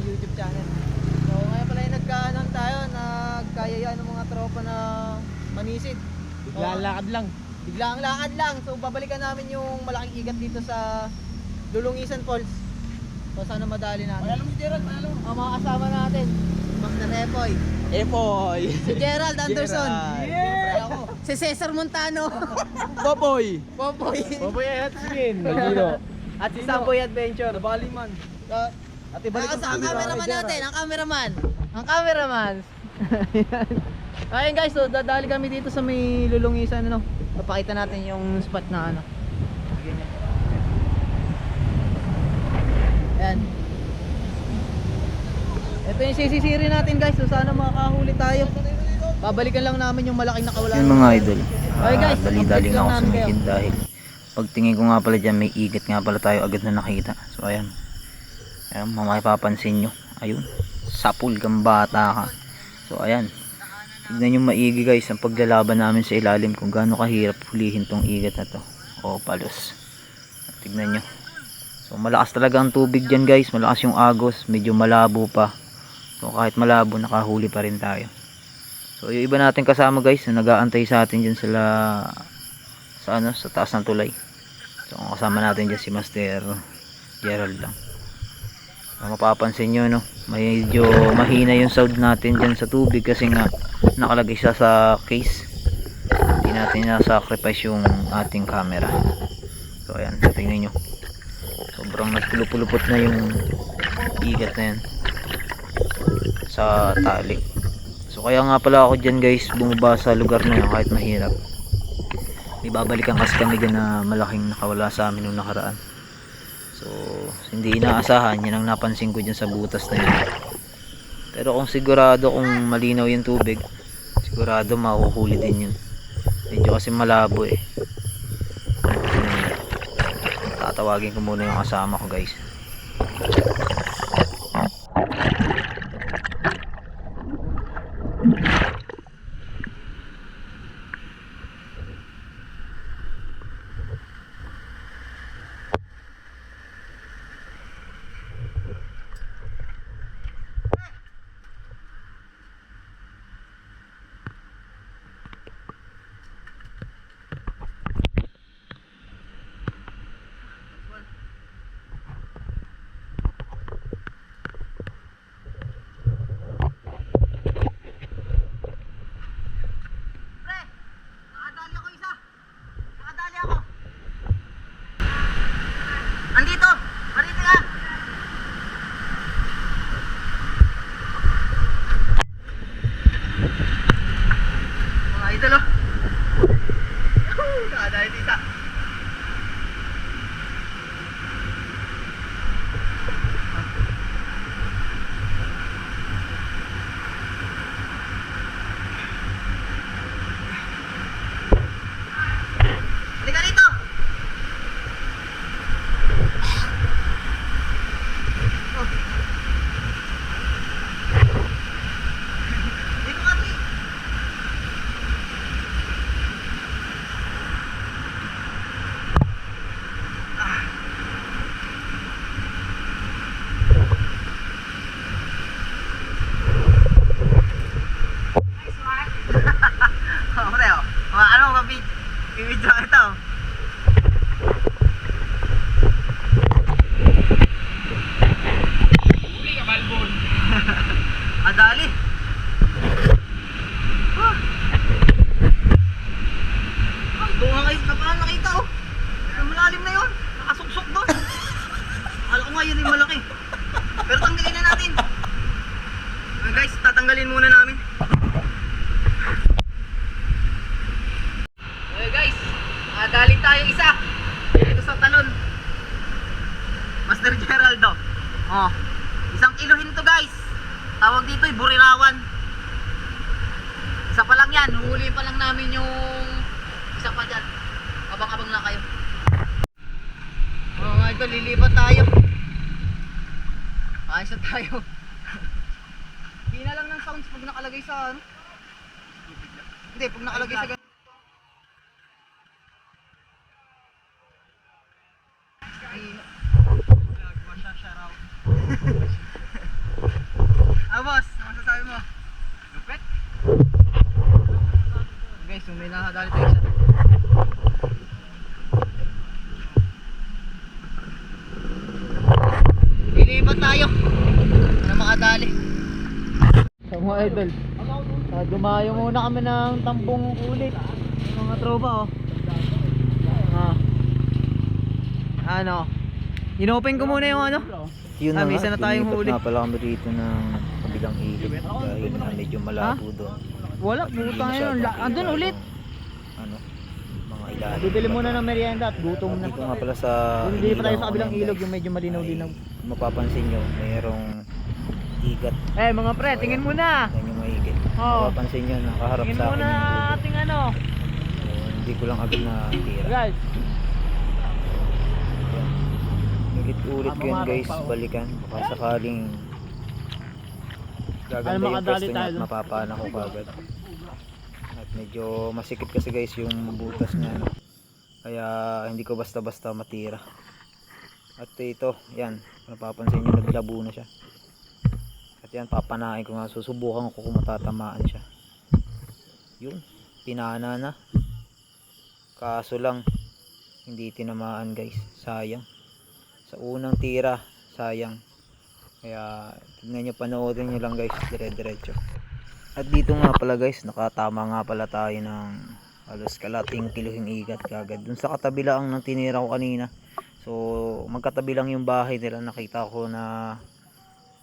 YouTube channel. So ngayon pala yung nagkaanan tayo, nagkayayaan ng mga tropa na manisid. Biglaan lakad lang. Biglang lakad lang. So babalikan namin yung malaking igat dito sa Lulungisan Falls. So sana madali natin. Alam mo Gerald, alam mo. Ang mga kasama natin, Master Epoy, Epoy. si Gerald Anderson, Gerald. Siyempre ako, si Cesar Montano, Popoy. Popoy, Popoy at Skin. Nagino. at si Samboy Adventure. Baliman. At ibalik ang cameraman natin, ang cameraman. Ayun guys, so dadali kami dito sa may Lulungisan, ano. Papakita natin yung spot na ano. Ayan. Ito yung sisisiri natin guys, so sana makakahuli tayo. Babalikan lang namin yung malaking nakawala. Yun mga idol, Okay, guys, dali-dali update na ako lang namin sumikid dahil pagtingin ko nga pala dyan may igat nga pala tayo agad na nakita. So ayan, ayan mamapapansin nyo, ayun, sapul kang bata ka. So ayan, tignan nyo maigi guys ang paglalaban namin sa ilalim kung gaano kahirap hulihin tong igat na to o palos. Tignan nyo, so malakas talaga ang tubig dyan guys, malakas yung agos, medyo malabo pa. So kahit malabo nakahuli pa rin tayo. So yung iba natin kasama guys na nag-aantay sa atin dyan sila sa taas ng tulay. So ang kasama natin dyan si Master Gerald lang. So, mapapansin nyo no, medyo mahina yung sound natin dyan sa tubig kasi nga nakalagay siya sa case. Hindi natin na-sacrifice yung ating camera. So ayan, tingnan nyo, sobrang nagpulupulupot na yung igat na yan sa tali. So kaya nga pala ako dyan guys bumaba sa lugar na yun kahit mahirap. Ibabalikan kasi kami dyan na malaking nakawala sa amin nung nakaraan. So hindi inaasahan, yan ang napansin ko dyan sa butas na yun. Pero kung sigurado, kung malinaw yung tubig, sigurado makuhuli din yun. Medyo kasi malabo eh. Tatawagin ko muna yung kasama ko guys. Andito! Marito ka! Mga idol oh! Nakadahil isa! Halika dito! I-video ito. Huli ka balbon. Adali. Bunga kayo na parang nakita oh. Yung malalim na yun. Nakasuksok doon. Akala ko nga yun yung malaki. Pero tanggalin na natin. Okay guys, tatanggalin muna namin. Okay guys, nakadali tayo isa. Dito sa talon. Master Geraldo. Oh, 1 kilohin to guys. Tawag dito ay burirawan. Isa pa lang yan, huli pa lang namin yung isa pa dyan. Abang-abang lang kayo. Oo nga ito, lilipat tayo. Ayos na tayo. Hindi na lang ng sounds pag nakalagay sa ano. Hindi, pag nakalagay sa ganun. Guys, so may nakadali tayo isa. Lilipat tayo para makadali. So mga idol, dumayo muna kami ng tampong ulit. Mga tropa oh. Ano, inopen ko muna yung ano. Yun na Misa na tayong huli. Nga pala kami dito ng kabilang ilog dahil na medyo malabo doon. Wala, At hindi puta masyadong yun. Andun kita ulit. yung, ano, mga ilalim. Bibili muna ng merienda at gutom na. Dito nga pala sa Hindi pa tayo ilaw sa kabilang ngayon, ilog guys, yung medyo malinaw-linaw. ay kung mapapansin nyo, mayroong igat. Eh mga pre, tingin muna. Yan yung maigit. Oo. Mapapansin nyo, nakaharap Tingin sa akin muna yung bubog. ating ano. So, hindi ko lang agad na tira. Guys, Ulit ko yun guys, balikan. Baka sakaling gaganda yung makadali pwesto niya at tayo. mapapana ko kagad. At medyo masikip kasi guys yung butas niya, no? Kaya hindi ko basta-basta matira. At ito, yan, napapansin nyo, naglabo na siya. At yan, papanain ko nga, susubukan ko kung matatamaan siya. Yun, pinana na. Kaso lang, hindi tinamaan guys, sayang. Sa unang tira, sayang. Kaya tignan nyo, panoorin nyo lang guys, dire-diretso. At dito nga pala guys, nakatama nga pala tayo ng halos kalating kilohing igat kagad dun sa katabi lang ng tinira ko kanina. So magkatabi lang yung bahay nila, nakita ko na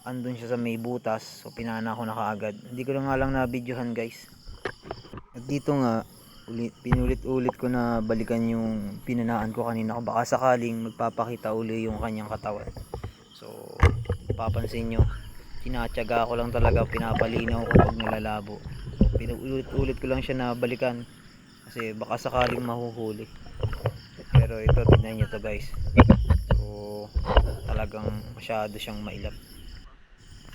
andun siya sa may butas, so pinana ko na kaagad. Hindi ko nga lang na videohan guys. At dito nga pinulit-ulit ko na balikan yung pinanaan ko kanina ko, baka sakaling magpapakita uli yung kanyang katawan. So papansin nyo, tinatyaga ko lang talaga, pinapalinaw ko pag nalalabo. So pinulit-ulit ko lang siya na balikan kasi baka sakaling mahuhuli. Pero ito, tignan nyo to guys. So talagang masyado siyang mailap.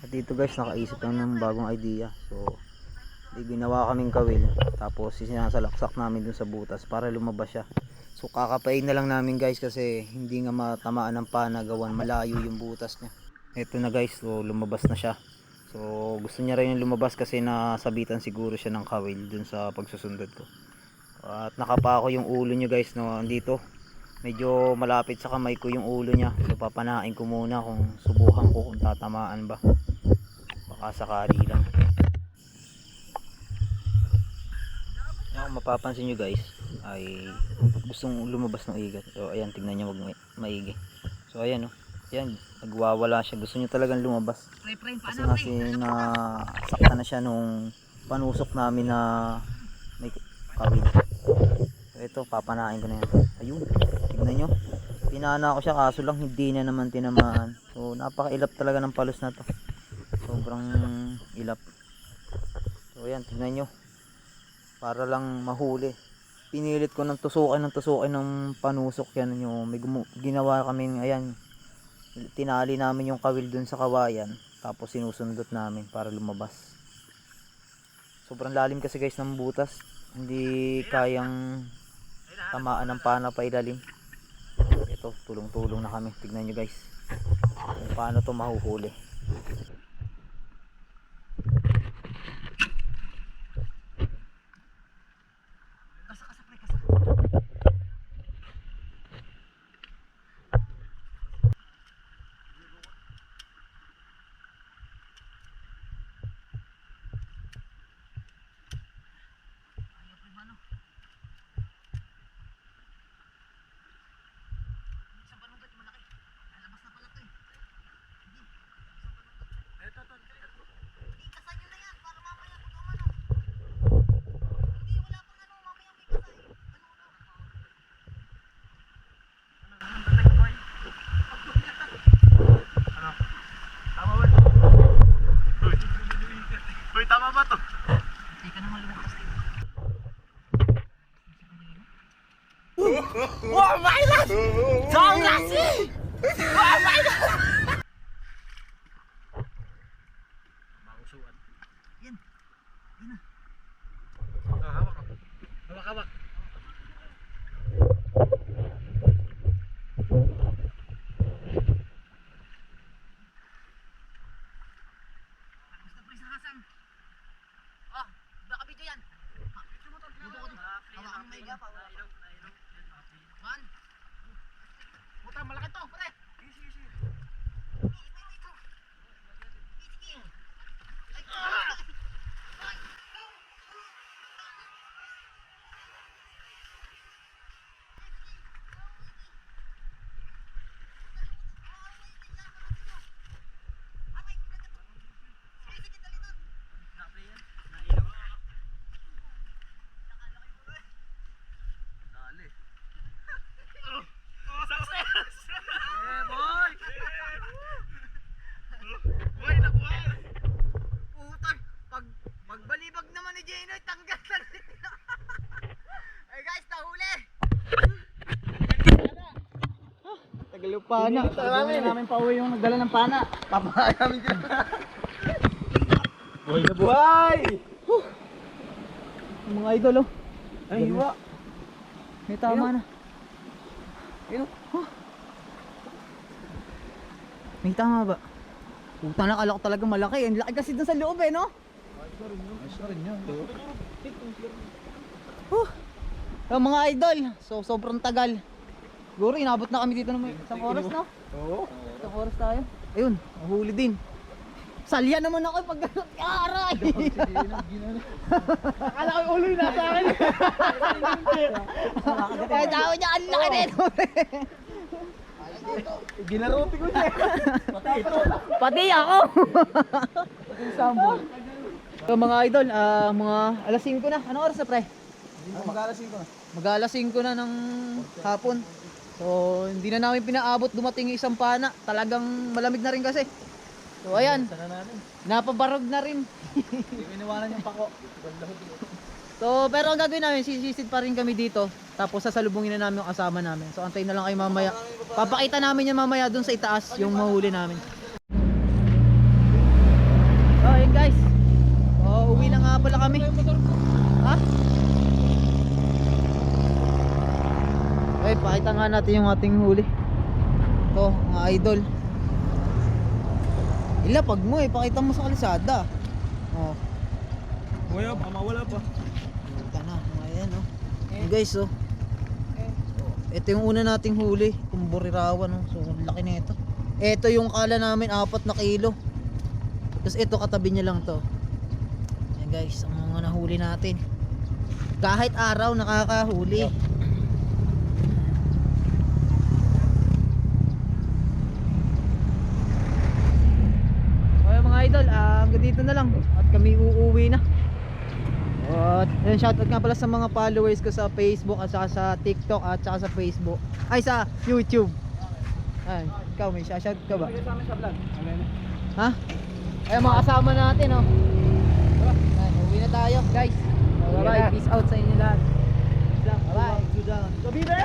At dito guys, nakaisip lang ng bagong idea. So ginawa kaming kawil, tapos sinasalaksak namin dun sa butas para lumabas siya. So kakapain na lang namin guys kasi hindi nga matamaan ng panagawan, malayo yung butas niya. Ito na guys, so lumabas na siya. So gusto niya rin yung lumabas kasi nasabitan siguro siya ng kawil dun sa pagsusundot ko. At nakapa ko yung ulo niya guys, no, andito. Medyo malapit sa kamay ko yung ulo niya. So papanain ko muna kung subukan ko kung tatamaan ba. Baka sakali lang. Kung mapapansin nyo guys, ay gustong lumabas ng igat. So ayan, tignan nyo maigi. So ayan, ayan, nagwawala siya. Gusto nyo talagang lumabas kasi nasakta na siya nung panusok namin na may kawil. So ito, papanain ko na yan. Ayun, tignan nyo, pinana ko siya kaso lang hindi na naman tinamaan. So napakailap talaga ng palos na to, sobrang ilap. So ayan, tignan nyo, para lang mahuli, pinilit ko ng tusukin ng panusok yan. Yung may ginawa kami, ayan, tinali namin yung kawil dun sa kawayan, tapos sinusundot namin para lumabas. Sobrang lalim kasi guys ng butas, hindi kayang tamaan ng pana pa ilalim. Ito, tulong-tulong na kami. Tignan nyo guys kung paano to mahuhuli. Tama ba to? Hindi ka naman lumabas. Wow, my God! Don't lasi! Wow, my God! Makusuan. Yan. Yan na. Hawak. Hawak. Dalo pana. namin pauwi yung nagdala ng pana. Papaya namin dyan. Buhay na buhay! Yung mga idol oh. Ay, hiwa. May tama na. Ayun. May tama ba? Puta na, kala ko talaga malaki. Ang laki kasi dun sa loob eh, no? Ayos na rin yan. Yung mga idol, so sobrang tagal. Siguro inabot na kami dito ng isang oras, no? Oo. Isang oras tayo. Ayun, mahuli din. Salya naman ako pag aray! Akala ko yung ulo yung nasa akin. Kaya tao niya, ang laki nito. Ginaruti ko siya. Pati ito. Pati ako! So mga idol, mga alas 5 na. Anong oras na pre? Mag-alasin ko na. Mag-alas 5 na ng hapon. So hindi na namin pinaabot, dumating yung isang pana. Talagang malamig na rin kasi. So ayan, Sana namin. napabarog na rin. Hindi ko iniwanan yung pako. So pero ang gagawin namin, sisisid pa rin kami dito. Tapos sasalubungin na namin yung kasama namin. So antayin na lang kayo mamaya. Papakita namin yan mamaya dun sa itaas, yung mahuli namin. So yun guys. Uwi na nga pala kami. Ha? Okay, pakita nga natin yung ating huli. Ito, mga idol. Ilapag mo eh, pakita mo sa kalisada. Oh. Wala pa, mawala pa. Puta na, ayan oh. Hey guys oh. Ito yung una nating huli, itong burirawan oh. So laki na ito. Ito yung kala namin 4 na kilo. Tapos ito katabi niya lang to. Ayan guys, ang mga nahuli natin. Kahit araw nakakahuli. Okay mga idol, hanggang dito na lang. At kami uuwi na. At yun, shoutout nga pala sa mga followers ko sa Facebook at saka sa TikTok at saka sa Facebook. Ay, sa YouTube. Ay, ikaw may shoutout ka ba? Sa amin sa vlog. Ha? Ay, mga kasama natin, oh. Ay, uwi na tayo, guys. Bye-bye. Peace out sa inyo lahat. Bye-bye. Gabi na!